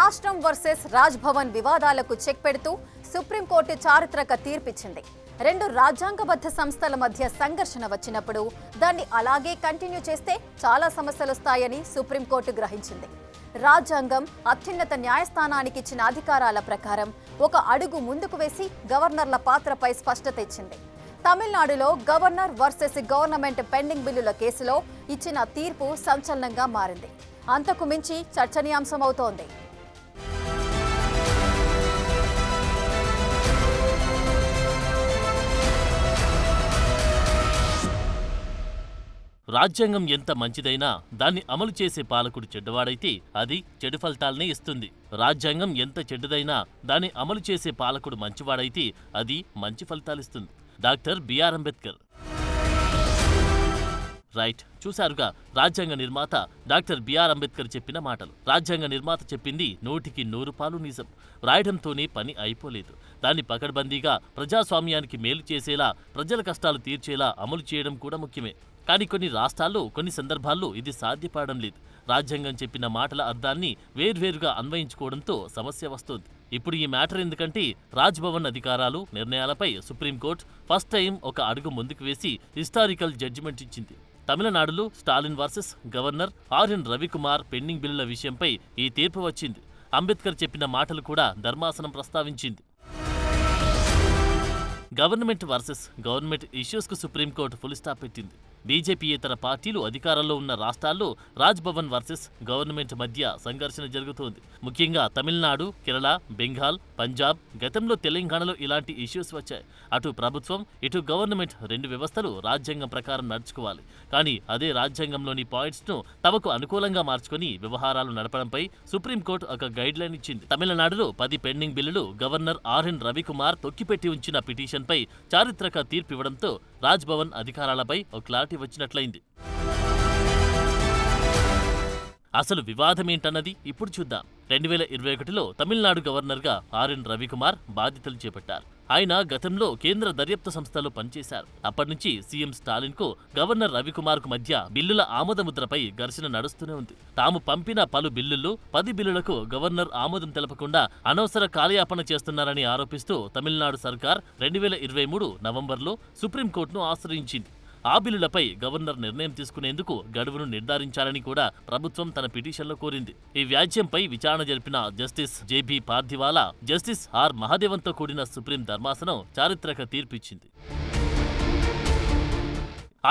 రాష్ట్రం వర్సెస్ రాజ్ భవన్ వివాదాలకు చెక్ పెడుతూ సుప్రీంకోర్టు చారిత్రక తీర్పిచ్చింది. రెండు రాజ్యాంగబద్ధ సంస్థల మధ్య సంఘర్షణ వచ్చినప్పుడు దాన్ని అలాగే కంటిన్యూ చేస్తే చాలా సమస్యలొస్తాయని సుప్రీంకోర్టు గ్రహించింది. రాజ్యాంగం అత్యున్నత న్యాయస్థానానికి ఇచ్చిన అధికారాల ప్రకారం ఒక అడుగు ముందుకు వేసి గవర్నర్ల పాత్రపై స్పష్టత ఇచ్చింది. తమిళనాడులో గవర్నర్ వర్సెస్ గవర్నమెంట్ పెండింగ్ బిల్లుల కేసులో ఇచ్చిన తీర్పు సంచలనంగా మారింది. అంతకు మించి చర్చనీయాంశమవుతోంది. రాజ్యాంగం ఎంత మంచిదైనా దాన్ని అమలు చేసే పాలకుడు చెడ్డవాడైతే అది చెడు ఫలితాలనే ఇస్తుంది. రాజ్యాంగం ఎంత చెడ్డదైనా దాన్ని అమలు చేసే పాలకుడు మంచివాడైతే అది మంచి ఫలితాలిస్తుంది. Doctor BR Ambedkar. రైట్, చూశారుగా రాజ్యాంగ నిర్మాత డాక్టర్ బిఆర్ అంబేద్కర్ చెప్పిన మాటలు. రాజ్యాంగ నిర్మాత చెప్పింది 100% నిజం. రాయడంతోనే పని అయిపోలేదు. దాన్ని పకడ్బందీగా ప్రజాస్వామ్యానికి మేలు చేసేలా, ప్రజల కష్టాలు తీర్చేలా అమలు చేయడం కూడా ముఖ్యమే. కానీ కొన్ని రాష్ట్రాల్లో కొన్ని సందర్భాల్లో ఇది సాధ్యపడడం లేదు. రాజ్యాంగం చెప్పిన మాటల అర్థాన్ని వేర్వేరుగా అన్వయించుకోవడంతో సమస్య వస్తోంది. ఇప్పుడు ఈ మ్యాటర్ ఎందుకంటే రాజ్ భవన్ అధికారాలు, నిర్ణయాలపై సుప్రీంకోర్టు ఫస్ట్ టైం ఒక అడుగు ముందుకు వేసి హిస్టారికల్ జడ్జిమెంట్ ఇచ్చింది. తమిళనాడులో Stalin versus governor RN Ravikumar pending బిల్లుల విషయంపై ఈ తీర్పు వచ్చింది. అంబేద్కర్ చెప్పిన మాటలు కూడా ధర్మాసనం ప్రస్తావించింది. గవర్నమెంట్ వర్సెస్ గవర్నమెంట్ ఇష్యూస్కు సుప్రీంకోర్టు ఫుల్ స్టాప్ పెట్టింది. బీజేపీయేతర పార్టీలు అధికారంలో ఉన్న రాష్ట్రాల్లో రాజ్ భవన్ వర్సెస్ గవర్నమెంట్ మధ్య సంఘర్షణ జరుగుతోంది. ముఖ్యంగా తమిళనాడు, కేరళ, బెంగాల్, పంజాబ్, గతంలో తెలంగాణలో ఇలాంటి ఇష్యూస్ వచ్చాయి. అటు ప్రభుత్వం, ఇటు గవర్నమెంట్ రెండు వ్యవస్థలు రాజ్యాంగం ప్రకారం నడుచుకోవాలి. కానీ అదే రాజ్యాంగంలోని పాయింట్స్ను తమకు అనుకూలంగా మార్చుకుని వ్యవహారాలు నడపడంపై సుప్రీంకోర్టు ఒక గైడ్ లైన్ ఇచ్చింది. తమిళనాడులో 10 పెండింగ్ బిల్లులు గవర్నర్ ఆర్ఎన్ రవికుమార్ తొక్కిపెట్టి ఉంచిన పిటిషన్పై చారిత్రక తీర్పివ్వడంతో రాజ్ భవన్ అధికారాలపై ఒక క్లారిటీ వచ్చినట్లయింది. అసలు వివాదమేంటన్నది ఇప్పుడు చూద్దాం. 2021లో తమిళనాడు గవర్నర్గా ఆర్ఎన్ రవికుమార్ బాధ్యతలు చేపట్టారు. ఆయన గతంలో కేంద్ర దర్యాప్తు సంస్థలో పనిచేశారు. అప్పటినుంచి సీఎం స్టాలిన్ కు గవర్నర్ రవికుమార్ కు మధ్య బిల్లుల ఆమోదముద్రపై ఘర్షణ నడుస్తూనే ఉంది. తాము పంపిన పలు బిల్లుల్లో 10 బిల్లులకు గవర్నర్ ఆమోదం తెలపకుండా అనవసర కాలయాపన చేస్తున్నారని ఆరోపిస్తూ తమిళనాడు సర్కార్ 2023 నవంబర్లో సుప్రీంకోర్టును ఆశ్రయించింది. ఆ బిల్లులపై గవర్నర్ నిర్ణయం తీసుకునేందుకు గడువును నిర్ధారించాలని కూడా ప్రభుత్వం తన పిటిషన్లో కోరింది. ఈ వ్యాజ్యంపై విచారణ జరిపిన justice JB Pardiwala, justice R మహాదేవన్తో కూడిన సుప్రీం ధర్మాసనం చారిత్రక తీర్పిచ్చింది.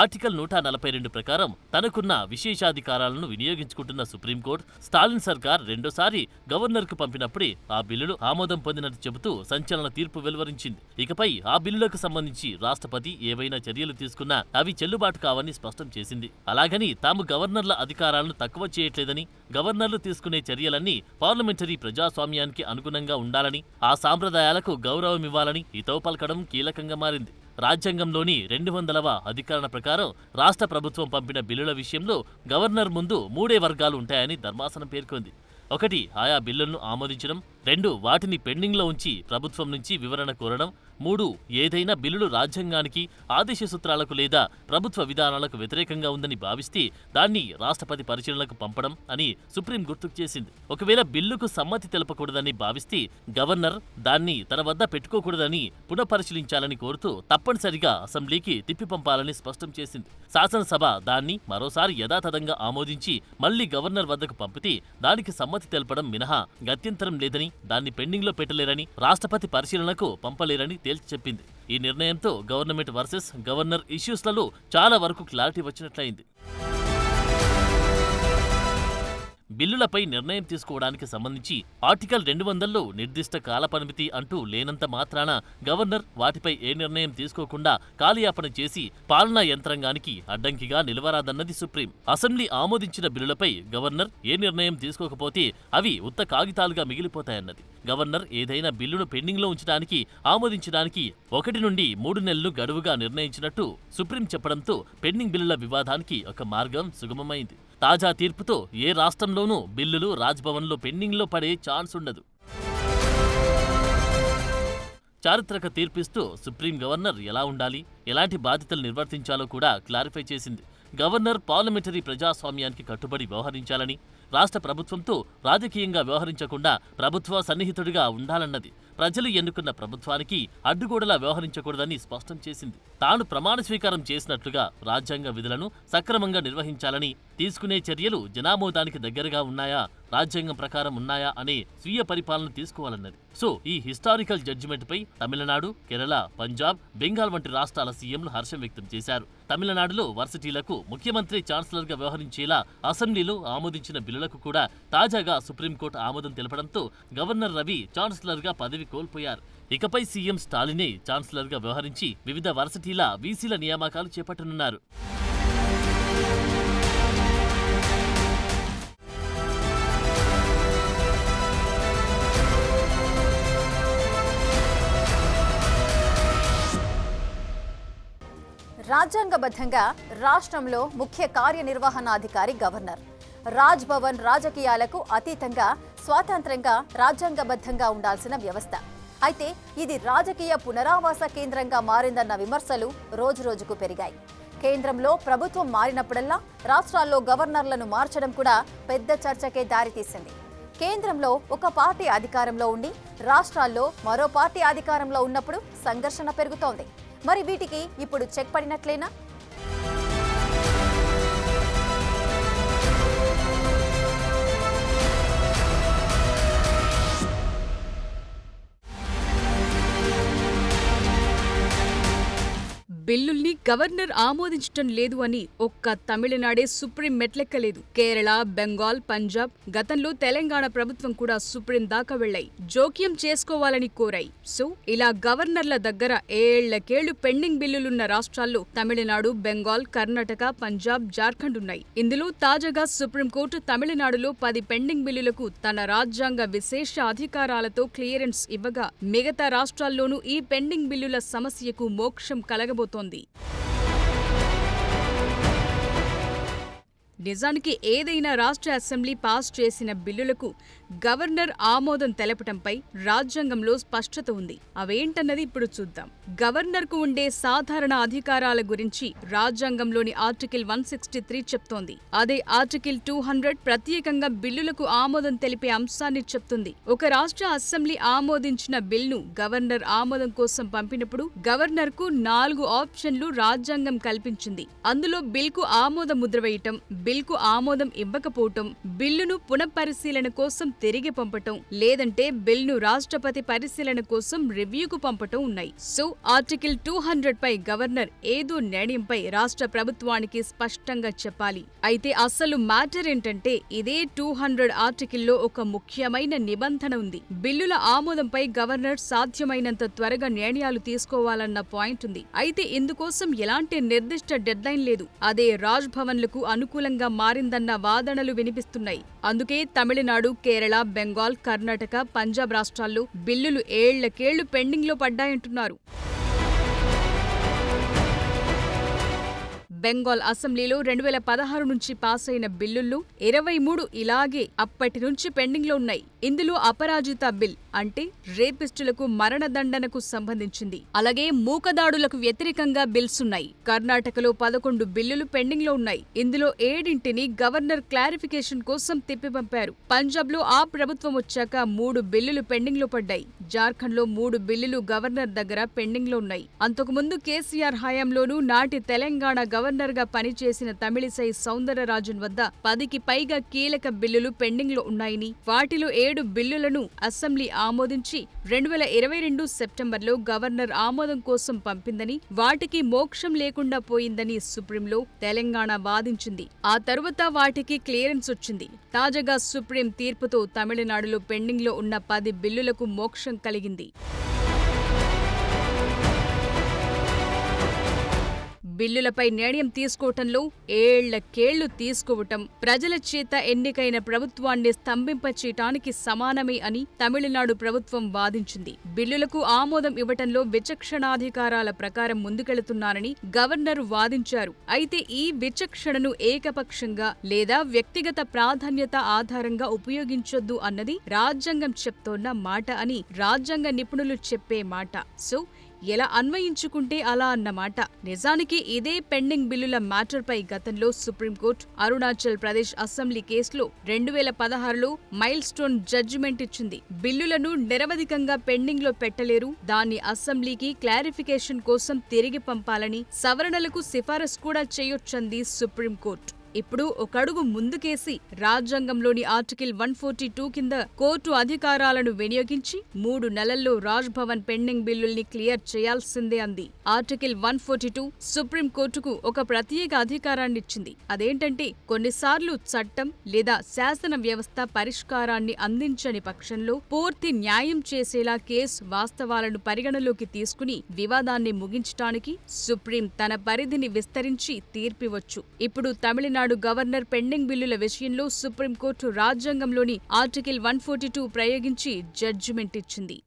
ఆర్టికల్ 142 ప్రకారం తనకున్న విశేషాధికారాలను వినియోగించుకుంటున్న సుప్రీంకోర్టు స్టాలిన్ సర్కార్ రెండోసారి గవర్నర్కు పంపినప్పుడే ఆ బిల్లులు ఆమోదం పొందినట్టు చెబుతూ సంచలన తీర్పు వెలువరించింది. ఇకపై ఆ బిల్లులకు సంబంధించి రాష్ట్రపతి ఏవైనా చర్యలు తీసుకున్నా అవి చెల్లుబాటు కావని స్పష్టం చేసింది. అలాగని తాము గవర్నర్ల అధికారాలను తక్కువ చేయట్లేదని, గవర్నర్లు తీసుకునే చర్యలన్నీ పార్లమెంటరీ ప్రజాస్వామ్యానికి అనుగుణంగా ఉండాలని, ఆ సాంప్రదాయాలకు గౌరవమివ్వాలని హితవు పలకడం కీలకంగా మారింది. రాజ్యాంగంలోని 200వ అధికరణ ప్రకారం రాష్ట్ర ప్రభుత్వం పంపిన బిల్లుల విషయంలో గవర్నర్ ముందు 3 వర్గాలు ఉంటాయని ధర్మాసనం పేర్కొంది. 1 ఆయా బిల్లులను ఆమోదించడం, 2 వాటిని పెండింగ్లో ఉంచి ప్రభుత్వం నుంచి వివరణ కోరడం, 3 ఏదైనా బిల్లులు రాజ్యాంగానికి, ఆదేశ సూత్రాలకు లేదా ప్రభుత్వ విధానాలకు వ్యతిరేకంగా ఉందని భావిస్తే దాన్ని రాష్ట్రపతి పరిశీలనకు పంపడం అని సుప్రీం గుర్తుకు చేసింది. ఒకవేళ బిల్లుకు సమ్మతి తెలపకూడదని భావిస్తే గవర్నర్ దాన్ని తన వద్ద పెట్టుకోకూడదని పునఃపరిశీలించాలని కోరుతూ తప్పనిసరిగా అసెంబ్లీకి తిప్పి పంపాలని స్పష్టం చేసింది. శాసనసభ దాన్ని మరోసారి యథాతథంగా ఆమోదించి మళ్లీ గవర్నర్ వద్దకు పంపితే దానికి సమ్మతి తెలపడం మినహా గత్యంతరం లేదని, దాన్ని పెండింగ్లో పెట్టలేరని, రాష్ట్రపతి పరిశీలనకు పంపలేరని తేల్చి చెప్పింది. ఈ నిర్ణయంతో గవర్నమెంట్ వర్సెస్ గవర్నర్ ఇష్యూస్లలో చాలా వరకు క్లారిటీ వచ్చినట్లయింది. బిల్లులపై నిర్ణయం తీసుకోవడానికి సంబంధించి ఆర్టికల్ 200లో నిర్దిష్ట కాలపరిమితి అంటూ లేనంత మాత్రాన గవర్నర్ వాటిపై ఏ నిర్ణయం తీసుకోకుండా కాలయాపన చేసి పాలనా యంత్రాంగానికి అడ్డంకిగా నిలవరాదన్నది సుప్రీం. అసెంబ్లీ ఆమోదించిన బిల్లులపై గవర్నర్ ఏ నిర్ణయం తీసుకోకపోతే అవి ఉత్త కాగితాలుగా మిగిలిపోతాయన్నది. గవర్నర్ ఏదైనా బిల్లును పెండింగ్లో ఉంచడానికి, ఆమోదించడానికి 1 నుండి 3 నెలలు గడువుగా నిర్ణయించినట్టు సుప్రీం చెప్పడంతో పెండింగ్ బిల్లుల వివాదానికి ఒక మార్గం సుగమమైంది. తాజా తీర్పుతో ఏ రాష్ట్రంలోనూ బిల్లులు రాజ్భవన్లో పెండింగ్లో పడే ఛాన్స్ ఉండదు. చారిత్రక తీర్పిస్తూ సుప్రీం గవర్నర్ ఎలా ఉండాలి, ఎలాంటి బాధ్యతలు నిర్వర్తించాలో కూడా క్లారిఫై చేసింది. గవర్నర్ పార్లమెంటరీ ప్రజాస్వామ్యానికి కట్టుబడి వ్యవహరించాలని, రాష్ట్ర ప్రభుత్వంతో రాజకీయంగా వ్యవహరించకుండా ప్రభుత్వ సన్నిహితుడిగా ఉండాలన్నది. ప్రజలు ఎన్నుకున్న ప్రభుత్వానికి అడ్డుగోడలా వ్యవహరించకూడదని స్పష్టం చేసింది. తాను ప్రమాణ స్వీకారం చేసినట్లుగా రాజ్యాంగ విధులను సక్రమంగా నిర్వహించాలని, తీసుకునే చర్యలు జనామోదానికి దగ్గరగా ఉన్నాయా, రాజ్యాంగం ప్రకారం ఉన్నాయా అనే స్వీయ పరిపాలన తీసుకోవాలన్నది. సో ఈ హిస్టారికల్ జడ్జిమెంట్ పై తమిళనాడు, కేరళ, పంజాబ్, బెంగాల్ వంటి రాష్ట్రాల సీఎంలు హర్షం వ్యక్తం చేశారు. తమిళనాడులో వర్సిటీలకు ముఖ్యమంత్రి ఛాన్సలర్ గా వ్యవహరించేలా అసెంబ్లీలో ఆమోదించిన బిల్లులకు కూడా తాజాగా సుప్రీంకోర్టు ఆమోదం తెలపడంతో గవర్నర్ రవి ఛాన్సలర్ గా పదవి కోల్పోయారు. ఇకపై సీఎం స్టాలినే ఛాన్సలర్ గా వ్యవహరించి వివిధ వర్సిటీల వీసీల నియామకాలు చేపట్టనున్నారు. రాజ్యాంగబద్ధంగా రాష్ట్రంలో ముఖ్య కార్యనిర్వహణాధికారి గవర్నర్. రాజ్ భవన్ రాజకీయాలకు అతీతంగా స్వాతంత్రంగా రాజ్యాంగబద్ధంగా ఉండాల్సిన వ్యవస్థ. అయితే ఇది రాజకీయ పునరావాస కేంద్రంగా మారిందన్న విమర్శలు రోజురోజుకు పెరిగాయి. కేంద్రంలో ప్రభుత్వం మారినప్పుడల్లా రాష్ట్రాల్లో గవర్నర్లను మార్చడం కూడా పెద్ద చర్చకే దారితీసింది. కేంద్రంలో ఒక పార్టీ అధికారంలో ఉండి రాష్ట్రాల్లో మరో పార్టీ అధికారంలో ఉన్నప్పుడు సంఘర్షణ పెరుగుతోంది. మరి వీటికి ఇప్పుడు చెక్ పడినట్లేనా? బిల్లుల్ని గవర్నర్ ఆమోదించటం లేదు అని ఒక్క తమిళనాడే సుప్రీం మెట్లెక్కలేదు. కేరళ, బెంగాల్, పంజాబ్, గతంలో తెలంగాణ ప్రభుత్వం కూడా సుప్రీం దాకా వెళ్లాయి, జోక్యం చేసుకోవాలని కోరాయి. సో ఇలా గవర్నర్ల దగ్గర ఏళ్లకేళ్లు పెండింగ్ బిల్లులున్న రాష్ట్రాల్లో తమిళనాడు, బెంగాల్, కర్ణాటక, పంజాబ్, జార్ఖండ్ ఉన్నాయి. ఇందులో తాజాగా సుప్రీంకోర్టు తమిళనాడులో 10 పెండింగ్ బిల్లులకు తన రాజ్యాంగ విశేష అధికారాలతో క్లియరెన్స్ ఇవ్వగా మిగతా రాష్ట్రాల్లోనూ ఈ పెండింగ్ బిల్లుల సమస్యకు మోక్షం కలగబోతోంది. నిజానికి ఏదైనా రాష్ట్ర అసెంబ్లీ పాస్ చేసిన బిల్లులకు గవర్నర్ ఆమోదం తెలపటంపై రాజ్యాంగంలో స్పష్టత ఉంది. అవేంటన్నది ఇప్పుడు చూద్దాం. గవర్నర్కు ఉండే సాధారణ అధికారాల గురించి రాజ్యాంగంలోని ఆర్టికల్ 163 చెప్తోంది. అదే ఆర్టికల్ 200 ప్రత్యేకంగా బిల్లులకు ఆమోదం తెలిపే అంశాన్ని చెప్తుంది. ఒక రాష్ట్ర అసెంబ్లీ ఆమోదించిన బిల్ను గవర్నర్ ఆమోదం కోసం పంపినప్పుడు గవర్నర్కు 4 ఆప్షన్లు రాజ్యాంగం కల్పించింది. అందులో బిల్కు ఆమోద ముద్ర వేయటం, బిల్కు ఆమోదం ఇవ్వకపోవటం, బిల్లును పునఃపరిశీలన కోసం తిరిగి పంపటం, లేదంటే బిల్ను రాష్ట్రపతి పరిశీలన కోసం రివ్యూకు పంపటం ఉన్నాయి. సో ఆర్టికల్ 200 పై గవర్నర్ ఏదో నిర్ణయంపై రాష్ట్ర ప్రభుత్వానికి స్పష్టంగా చెప్పాలి. అయితే అసలు మ్యాటర్ ఏంటంటే ఇదే 200 ఆర్టికల్లో ఒక ముఖ్యమైన నిబంధన ఉంది. బిల్లుల ఆమోదంపై గవర్నర్ సాధ్యమైనంత త్వరగా నిర్ణయాలు తీసుకోవాలన్న పాయింట్ ఉంది. అయితే ఇందుకోసం ఎలాంటి నిర్దిష్ట డెడ్లైన్ లేదు. అదే రాజ్ భవన్లకు అనుకూలంగా మారిందన్న వాదనలు వినిపిస్తున్నాయి. అందుకే తమిళనాడు, కేరళ, బెంగాల్, కర్ణాటక, పంజాబ్ రాష్ట్రాల్లో బిల్లులు ఏళ్లకేళ్లు పెండింగ్లో పడ్డాయంటున్నారు. బెంగాల్ అసెంబ్లీలో 2016 నుంచి పాస్ అయిన బిల్లుల్లో 23 ఇలాగే అప్పటి నుంచి పెండింగ్లో ఉన్నాయి. ఇందులో అపరాజిత బిల్ అంటే రేపిస్టులకు మరణదండనకు సంబంధించింది. అలాగే మూకదాడులకు వ్యతిరేకంగా బిల్స్ ఉన్నాయి. కర్ణాటకలో 11 బిల్లులు పెండింగ్లో ఉన్నాయి. ఇందులో 7 గవర్నర్ క్లారిఫికేషన్ కోసం తిప్పిపంపారు. పంజాబ్లో ఆ ప్రభుత్వం వచ్చాక 3 బిల్లులు పెండింగ్లో పడ్డాయి. జార్ఖండ్లో 3 బిల్లులు గవర్నర్ దగ్గర పెండింగ్లో ఉన్నాయి. అంతకుముందు కేసీఆర్ హయాంలోనూ నాటి తెలంగాణ గవర్నర్ గా పనిచేసిన తమిళిసై సౌందరరాజన్ వద్ద 10కి పైగా కీలక బిల్లులు పెండింగ్లో ఉన్నాయని, వాటిలో 7 బిల్లులను అసెంబ్లీ ఆమోదించి 2022 సెప్టెంబర్లో గవర్నర్ ఆమోదం కోసం పంపిందని, వాటికి మోక్షం లేకుండా పోయిందని సుప్రీంలో తెలంగాణ వాదించింది. ఆ తరువాత వాటికి క్లియరెన్స్ వచ్చింది. తాజాగా సుప్రీం తీర్పుతో తమిళనాడులో పెండింగ్లో ఉన్న 10 బిల్లులకు మోక్షం కలిగింది. బిల్లులపై నిర్ణయం తీసుకోవటంలో ఏళ్లకేళ్లు తీసుకోవటం ప్రజల చేత ఎన్నికైన ప్రభుత్వాన్ని స్తంభింపచేయటానికి సమానమే అని తమిళనాడు ప్రభుత్వం వాదించింది. బిల్లులకు ఆమోదం ఇవ్వటంలో విచక్షణాధికారాల ప్రకారం ముందుకెళుతున్నారని గవర్నర్ వాదించారు. అయితే ఈ విచక్షణను ఏకపక్షంగా లేదా వ్యక్తిగత ప్రాధాన్యత ఆధారంగా ఉపయోగించొద్దు అన్నది రాజ్యాంగం చెప్తోన్న మాట అని రాజ్యాంగ నిపుణులు చెప్పే మాట. సో ఎలా అన్వయించుకుంటే అలా అన్నమాట. నిజానికి ఇదే పెండింగ్ బిల్లుల మ్యాటర్పై గతంలో సుప్రీంకోర్టు అరుణాచల్ ప్రదేశ్ అసెంబ్లీ కేసులో 2016లో మైల్ స్టోన్ జడ్జిమెంట్ ఇచ్చింది. బిల్లులను నిరవధికంగా పెండింగ్ లో పెట్టలేరు, దాన్ని అసెంబ్లీకి క్లారిఫికేషన్ కోసం తిరిగి పంపాలని, సవరణలకు సిఫారసు కూడా చేయొచ్చంది సుప్రీంకోర్టు. ఇప్పుడు ఒక అడుగు ముందుకేసి రాజ్యాంగంలోని ఆర్టికల్ 142 కింద కోర్టు అధికారాలను వినియోగించి 3 నెలల్లో రాజ్ భవన్ పెండింగ్ బిల్లుల్ని క్లియర్ చేయాల్సిందే అంది. ఆర్టికల్ 142 సుప్రీంకోర్టుకు ఒక ప్రత్యేక అధికారాన్నిచ్చింది. అదేంటంటే కొన్నిసార్లు చట్టం లేదా శాసన వ్యవస్థ పరిష్కారాన్ని అందించని పక్షంలో పూర్తి న్యాయం చేసేలా కేసు వాస్తవాలను పరిగణలోకి తీసుకుని వివాదాన్ని ముగించటానికి సుప్రీం తన పరిధిని విస్తరించి తీర్పివచ్చు. ఇప్పుడు తమిళనాడు గవర్నర్ పెండింగ్ బిల్లుల విషయంలో సుప్రీంకోర్టు రాజ్యాంగంలోని ఆర్టికల్ 142 ప్రయోగించి జడ్జిమెంట్ ఇచ్చింది.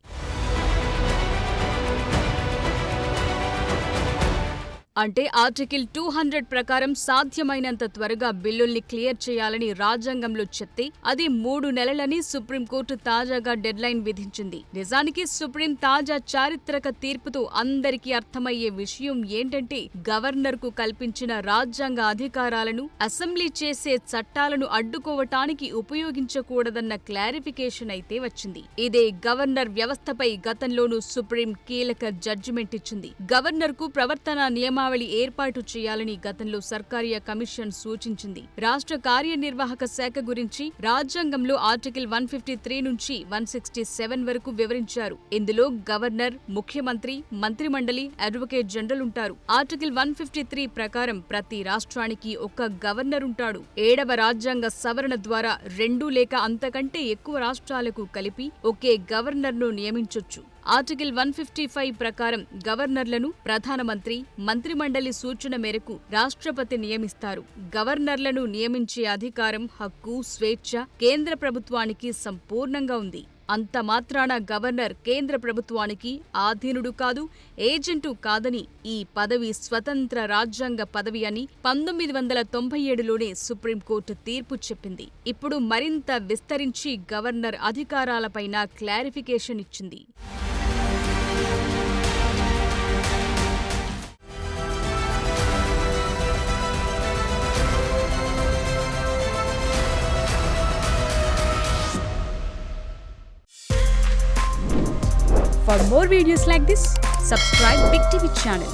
అంటే ఆర్టికల్ 200 ప్రకారం సాధ్యమైనంత త్వరగా బిల్లుల్ని క్లియర్ చేయాలని రాజ్యాంగంలో చెప్తే అది 3 నెలలని సుప్రీంకోర్టు తాజాగా డెడ్లైన్ విధించింది. నిజానికి సుప్రీం తాజా చారిత్రక తీర్పుతో అందరికీ అర్థమయ్యే విషయం ఏంటంటే గవర్నర్కు కల్పించిన రాజ్యాంగ అధికారాలను అసెంబ్లీ చేసే చట్టాలను అడ్డుకోవటానికి ఉపయోగించకూడదన్న క్లారిఫికేషన్ అయితే వచ్చింది. ఇదే గవర్నర్ వ్యవస్థపై గతంలోనూ సుప్రీం కీలక జడ్జిమెంట్ ఇచ్చింది. గవర్నర్కు ప్రవర్తన నియమావళి ఏర్పాటు చేయాలని గతంలో సర్కారియా కమిషన్ సూచించింది. రాష్ట్ర కార్యనిర్వాహక శాఖ గురించి రాజ్యాంగంలో ఆర్టికల్ 153 నుంచి 167 వరకు వివరించారు. ఇందులో గవర్నర్, ముఖ్యమంత్రి, మంత్రిమండలి, అడ్వకేట్ జనరల్ ఉంటారు. ఆర్టికల్ 153 ప్రకారం ప్రతి రాష్ట్రానికి ఒక గవర్నర్ ఉంటాడు. 7వ రాజ్యాంగ సవరణ ద్వారా 2 లేక అంతకంటే ఎక్కువ రాష్ట్రాలకు కలిపి ఒకే గవర్నర్ను నియమించొచ్చు. ఆర్టికల్ 155 ప్రకారం గవర్నర్లను ప్రధానమంత్రి, మంత్రిమండలి సూచన మేరకు రాష్ట్రపతి నియమిస్తారు. గవర్నర్లను నియమించే అధికారం, హక్కు, స్వేచ్ఛ కేంద్ర ప్రభుత్వానికి సంపూర్ణంగా ఉంది. అంత మాత్రాన గవర్నర్ కేంద్ర ప్రభుత్వానికి ఆధీనుడు కాదు, ఏజెంటు కాదని, ఈ పదవి స్వతంత్ర రాజ్యాంగ పదవి అని 1997లోనే సుప్రీంకోర్టు తీర్పు చెప్పింది. ఇప్పుడు మరింత విస్తరించి గవర్నర్ అధికారాలపైన క్లారిఫికేషన్ ఇచ్చింది. For more videos like this, subscribe Big TV channel.